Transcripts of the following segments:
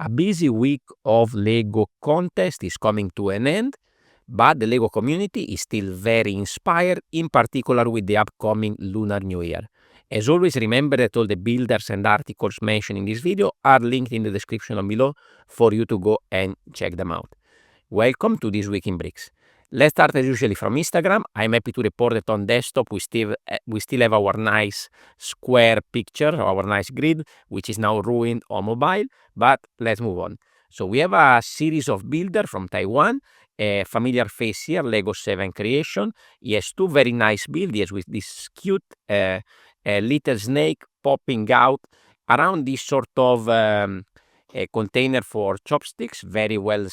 A busy week of Lego contest is coming to an end, but the Lego community is still very inspired, in particular with the upcoming Lunar New Year. As always, remember that all the builders and articles mentioned in this video are linked in the description below for you to go and check them out. Welcome to This Week in Bricks. Let's start as usually from Instagram. I'm happy to report that on desktop we still have our nice square picture, our nice grid, which is now ruined on mobile, but let's move on. So we have a series of builder from Taiwan, a familiar face here, Lego 7 Creation. He has two very nice builds with this cute little snake popping out around this sort of a container for chopsticks, very well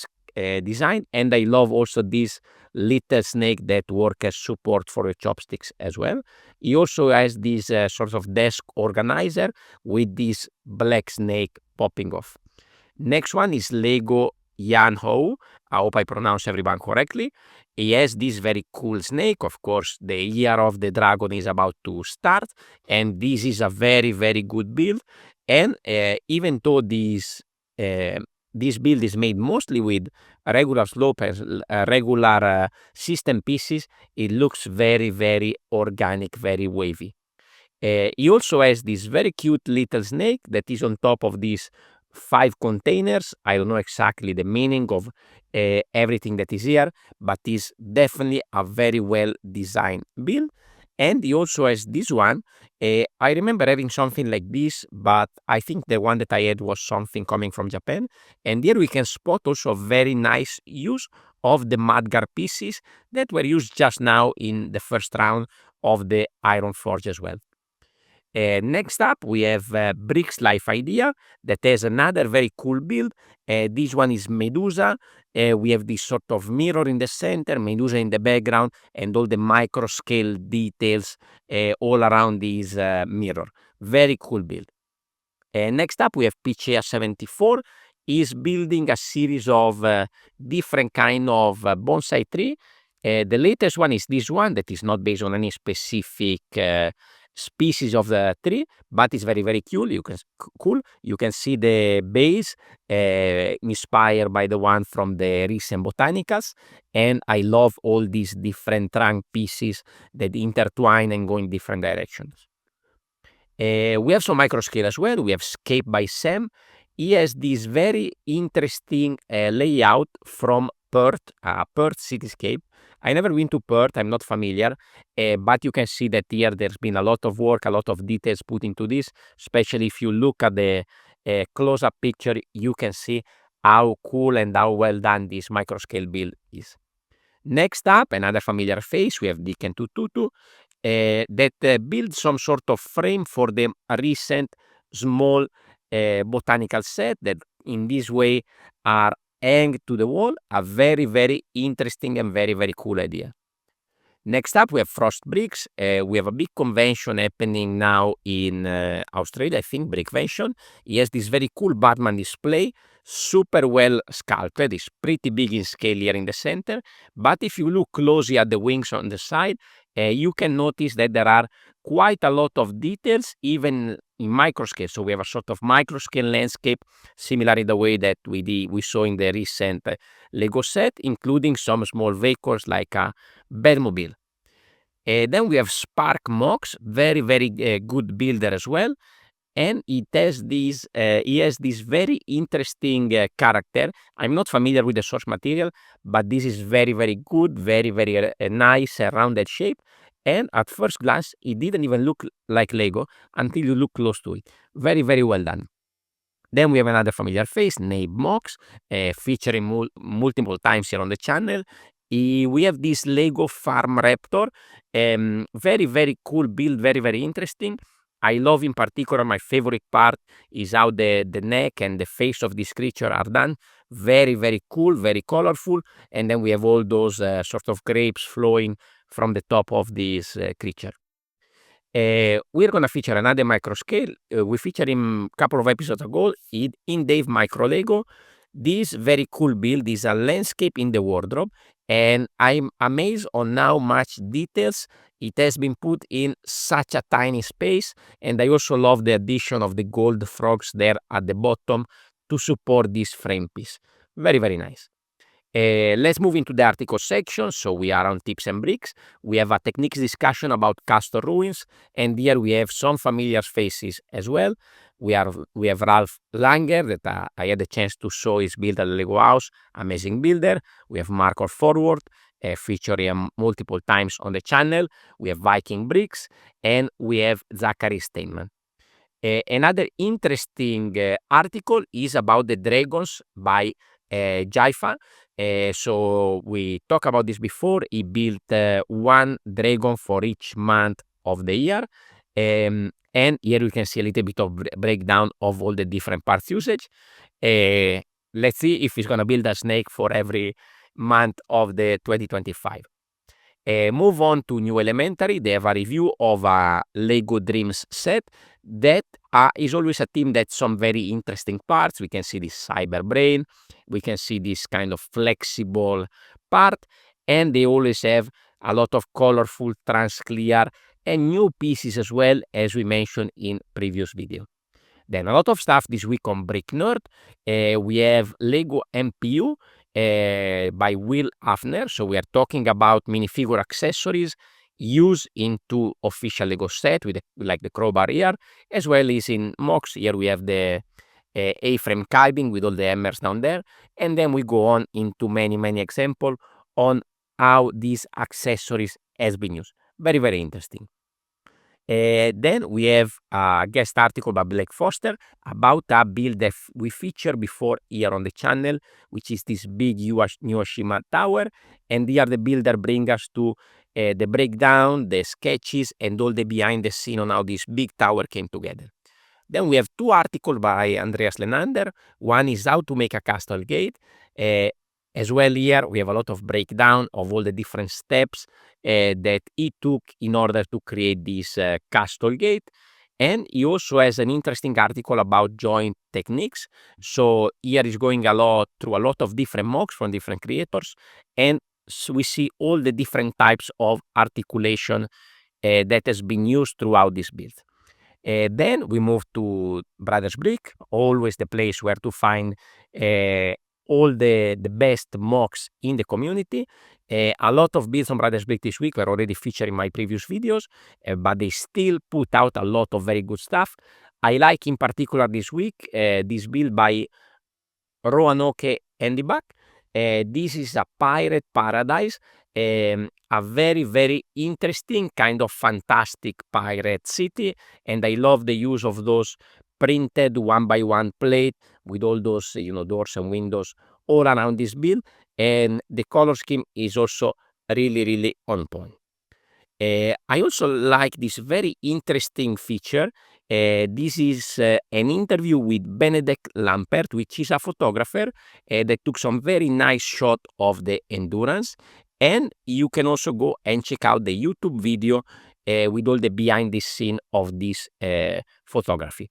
design, and I love also this little snake that works as support for the chopsticks as well. He also has this sort of desk organizer with this black snake popping off. Next one is Lego Yan Ho. I hope I pronounce everyone correctly. He has this very cool snake. Of course, the year of the dragon is about to start, and this is a very, very good build. And even though this build is made mostly with regular slopes, regular system pieces, it looks very, very organic, very wavy. He also has this very cute little snake that is on top of these 5 containers. I don't know exactly the meaning of everything that is here, but it's definitely a very well designed build. And he also has this one. I remember having something like this, but I think the one that I had was something coming from Japan. And here we can spot also very nice use of the mudguard pieces that were used just now in the first round of the Iron Forge as well. Next up, we have Bricks.life.idea that has another very cool build. This one is Medusa. We have this sort of mirror in the center, Medusa in the background, and all the micro scale details all around this mirror. Very cool build. Next up, we have Trebuchet.cro. Is building a series of different kind of bonsai tree. The latest one is this one that is not based on any specific species of the tree, but it's very, very cool. You can see the base inspired by the one from the recent Botanicals, and I love all these different trunk pieces that intertwine and go in different directions. We have some micro scale as well. We have Scapebysam. He has this very interesting layout from Perth, Perth cityscape. I never been to Perth, I'm not familiar, but you can see that here there's been a lot of work, a lot of details put into this, especially if you look at the close-up picture, you can see how cool and how well done this micro-scale build is. Next up, another familiar face, we have Dicken tututu, that built some sort of frame for the recent small botanical set that in this way are hang to the wall. A very, very interesting and very, very cool idea. Next up, we have Frostbricks. We have a big convention happening now in Australia, I think, Brickvention. He has this very cool Batman display, super well sculpted. It's pretty big in scale here in the center. But if you look closely at the wings on the side, you can notice that there are quite a lot of details, even in microscale. So we have a sort of microscale landscape, similar in the way that we saw in the recent Lego set, including some small vehicles like a Batmobile. Then we have Spark mocs, very, very good builder as well. And he has this very interesting character. I'm not familiar with the source material, but this is very, very good, very, very nice rounded shape. And at first glance, it didn't even look like Lego until you look close to it. Very, very well done. Then we have another familiar face, N.a.b.e mocs, featuring multiple times here on the channel. We have this Lego Farmraptor, very, very cool build, very, very interesting. I love in particular, my favorite part is how the neck and the face of this creature are done. Very, very cool, very colorful. And then we have all those sort of grapes flowing from the top of this creature. We're going to feature another micro scale. We featured him a couple of episodes ago in Indave.microlego. This very cool build is a landscape in the wardrobe, and I'm amazed on how much details it has been put in such a tiny space. And I also love the addition of the gold frogs there at the bottom to support this frame piece. Very, very nice. Let's move into the article section. So we are on tips and bricks. We have a techniques discussion about castle ruins, and here we have some familiar faces as well. We have Ralph Langer that I had the chance to show his build at the Lego house. Amazing builder. We have Mark Forward, featured him multiple times on the channel. We have Viking Bricks, and we have Zachary Steinman. Another interesting article is about the dragons by Jayfa. So we talked about this before. He built one dragon for each month of the year. And here you can see a little bit of breakdown of all the different parts usage. Let's see if he's going to build a snake for every month of the 2025. Move on to New Elementary. They have a review of a Lego Dreamzzz set that is always a team that's some very interesting parts. We can see this cyber brain. We can see this kind of flexible part. And they always have a lot of colorful, clear, and new pieces as well, as we mentioned in previous video. Then a lot of stuff this week on Brick Nerd. We have Lego MPU by Will Hafner. So we are talking about minifigure accessories used into official Lego set with like the crowbar here, as well as in mocs. Here we have the A-frame cabin with all the hammers down there. And then we go on into many examples on how these accessories has been used. Very, very interesting. Then we have a guest article by Blake Foster about a build that we featured before here on the channel, which is this big new Hashima tower. And here the builder brings us to the breakdown, the sketches, and all the behind the scene on how this big tower came together. Then we have two articles by Andreas Lenander. One is how to make a castle gate. As well here, we have a lot of breakdown of all the different steps that he took in order to create this castle gate. And he also has an interesting article about joint techniques. So here is going through a lot of different mocs from different creators. And so we see all the different types of articulation that has been used throughout this build. Then we move to Brothers Brick, always the place where to find all the best mocs in the community. A lot of builds on Brothers Brick this week were already featured in my previous videos, but they still put out a lot of very good stuff. I like in particular this week this build by Roanoke Handybuck. This is a pirate paradise, a very, very interesting kind of fantastic pirate city, and I love the use of those printed 1x1 plate with all those doors and windows all around this build, and the color scheme is also really on point. I also like this very interesting feature. This is an interview with Benedek Lampert, which is a photographer that took some very nice shot of the endurance. And you can also go and check out the YouTube video with all the behind the scene of this photography.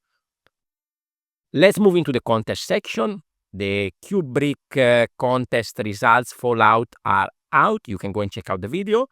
Let's move into the contest section. The Cube Brick contest results Fallout are out. You can go and check out the video.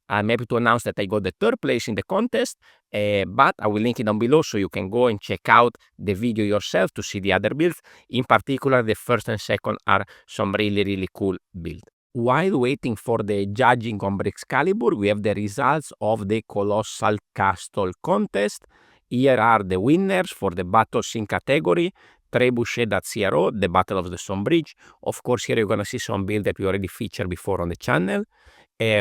I'm happy to announce that I got the third place in the contest, but I will link it down below so you can go and check out the video yourself to see the other builds. In particular, the first and second are some really cool builds. While waiting for the judging on Brickscalibur, we have the results of the Colossal Castle contest. Here are the winners for the Battle Scene category. Trebuchet.cro, the Battle of the Stone Bridge. Of course, here you're going to see some builds that we already featured before on the channel.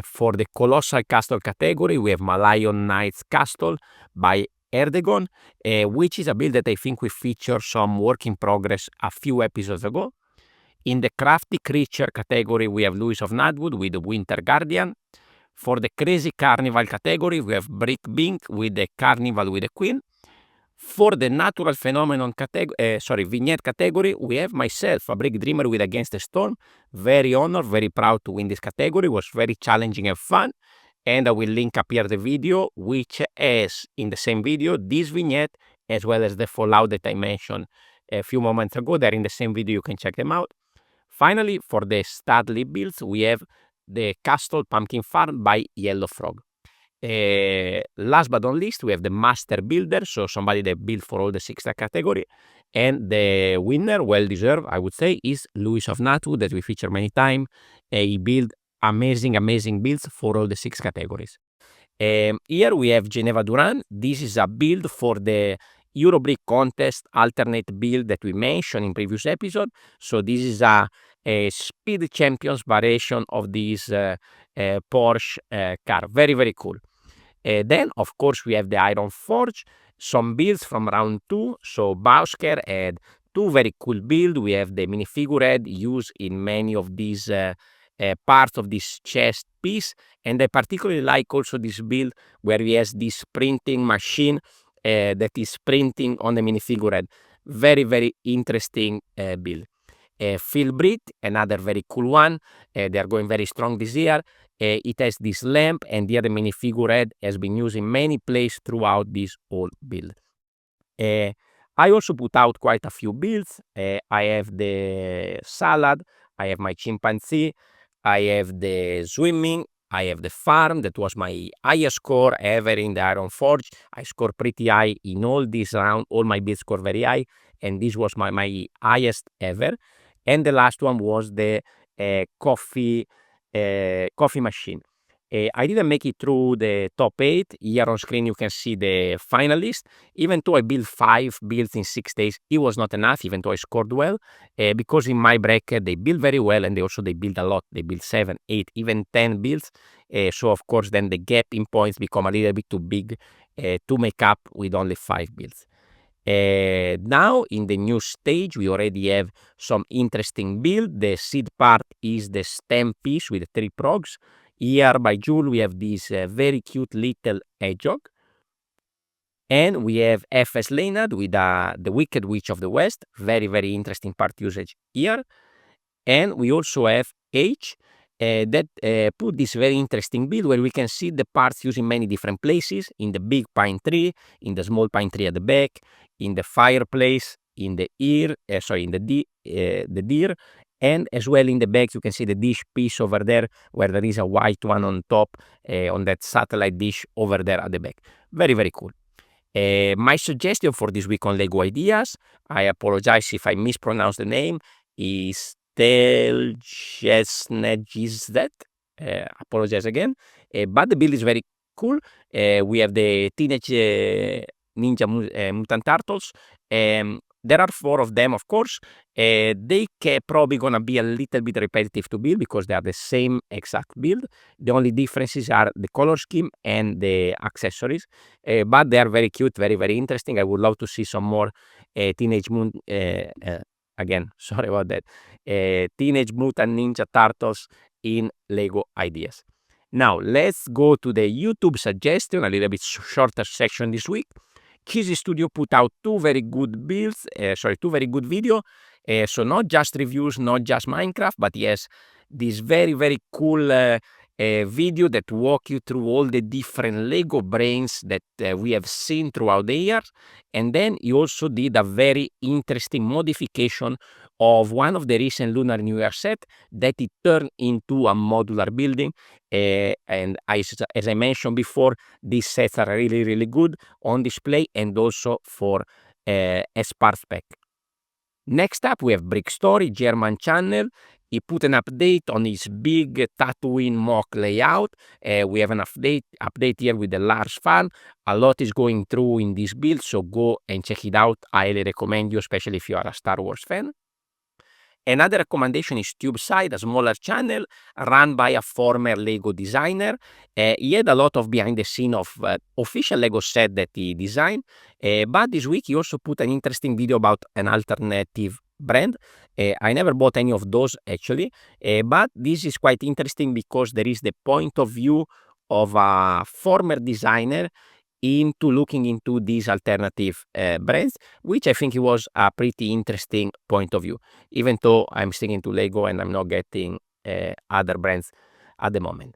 For the Colossal Castle category, we have Malayan Knights Castle by Erdogan, which is a build that I think we featured some work in progress a few episodes ago. In the Crafty Creature category, we have Lewis of Nutwood with the Winter Guardian. For the Crazy Carnival category, we have Brickbink with the Carnival with the Queen. For the Natural Phenomenon vignette category, we have myself, ABrickDreamer with Against the Storm. Very honored, very proud to win this category. It was very challenging and fun. And I will link up here the video, which has in the same video this vignette as well as the Fallout that I mentioned a few moments ago. They're in the same video, you can check them out. Finally, for the Studley builds, we have the Castle Pumpkin Farm by Yellow Frog. Last but not least, we have the master builder, so somebody that built for all the 6 category. And the winner, well deserved, I would say, is Louis of Nutwood, that we feature many times. He built amazing builds for all the 6 categories. Here we have Geneva Duran. This is a build for the Eurobricks contest alternate build that we mentioned in previous episode. So this is a Speed Champions variation of this Porsche car. Very cool. Then, of course, we have the Iron Forge, some builds from round 2. So Bausker had 2 very cool builds. We have the minifigure head used in many of these parts of this chest piece. And I particularly like also this build where he has this printing machine that is printing on the minifigure head. Very interesting build. Phil Britt, another very cool one. They are going very strong this year. It has this lamp, and the other minifigure head has been used in many places throughout this whole build. I also put out quite a few builds. I have the salad, I have my chimpanzee, I have the swimming, I have the farm. That was my highest score ever in the Iron Forge. I scored pretty high in all this round. All my builds scored very high, and this was my highest ever. And the last one was the coffee machine. I didn't make it through the top 8. Here on screen you can see the finalist. Even though I built 5 builds in 6 days, it was not enough, even though I scored well, because in my bracket they build very well, and they build a lot. They build 7, 8, even 10 builds. So of course then the gap in points become a little bit too big to make up with only 5 builds. Now in the new stage we already have some interesting build. The seed part is the stem piece with the 3 progs. Here by Jewel we have this very cute little hedgehog. And we have F.S. Leonard with the Wicked Witch of the West. Very interesting part usage here. And we also have H that put this very interesting build where we can see the parts used in many different places. In the big pine tree, in the small pine tree at the back, in the fireplace, in the deer, and as well in the back you can see the dish piece over there where there is a white one on top on that satellite dish over there at the back. Very cool. My suggestion for this week on Lego Ideas, I apologize if I mispronounce the name, is Trebuchet.cro. Apologize again. But the build is very cool. We have the Teenage Ninja Mutant Turtles. There are 4 of them, of course. They probably gonna be a little bit repetitive to build because they are the same exact build. The only differences are the color scheme and the accessories. But they are very cute, very interesting. I would love to see some more Teenage Mutant. Again, sorry about that. Teenage Mutant Ninja Turtles in Lego Ideas. Now let's go to the YouTube suggestion, a little bit shorter section this week. Cheesy Studio put out 2 very good builds, 2 very good video. So not just reviews, not just Minecraft, but yes, this very cool video that walk you through all the different Lego brains that we have seen throughout the years. And then he also did a very interesting modification of one of the recent Lunar New Year set that it turned into a modular building. And as I mentioned before, these sets are really good on display and also for as part pack. Next up we have Brick Story, German channel. He put an update on his big Tatooine mock layout. We have an update here with the large fan. A lot is going through in this build, so go and check it out. I highly recommend you, especially if you are a Star Wars fan. Another recommendation is TubeSide, a smaller channel run by a former Lego designer. He had a lot of behind the scene of official Lego set that he designed, but this week he also put an interesting video about an alternative brand. I never bought any of those actually, but this is quite interesting because there is the point of view of a former designer into looking into these alternative brands, which I think it was a pretty interesting point of view, even though I'm sticking to Lego and I'm not getting other brands at the moment.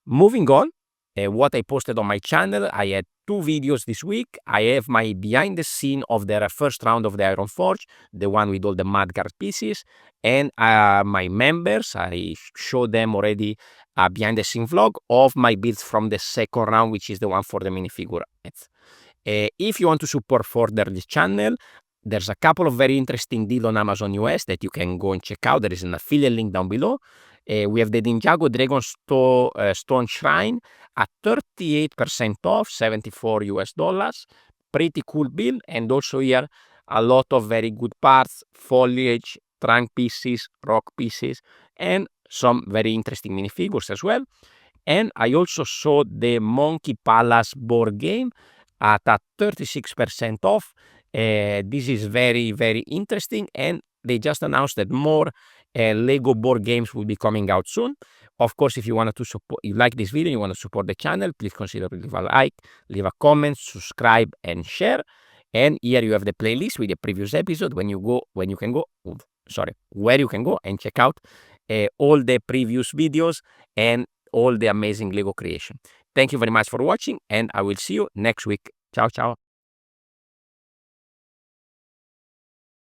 Moving on, what I posted on my channel, I had 2 videos this week. I have my behind the scene of the first round of the Iron Forge, the one with all the mudguard pieces, and my members, I showed them already a behind the scene vlog of my builds from the second round, which is the one for the minifigure. If you want to support further this channel, there's a couple of very interesting deals on Amazon US that you can go and check out. There is an affiliate link down below. We have the Ninjago Dragon Stone Shrine at 38% off, $74 US. Pretty cool build, and also here a lot of very good parts, foliage, trunk pieces, rock pieces, and some very interesting minifigures as well. And I also saw the Monkey Palace board game at a 36% off. This is very, very interesting, and they just announced that more Lego board games will be coming out soon. Of course, if you want to support, you like this video, you want to support the channel, please consider leave a like, leave a comment, subscribe, and share. And here you have the playlist with the previous episode where you can go and check out all the previous videos and all the amazing Lego creation. Thank you very much for watching, and I will see you next week. Ciao, ciao.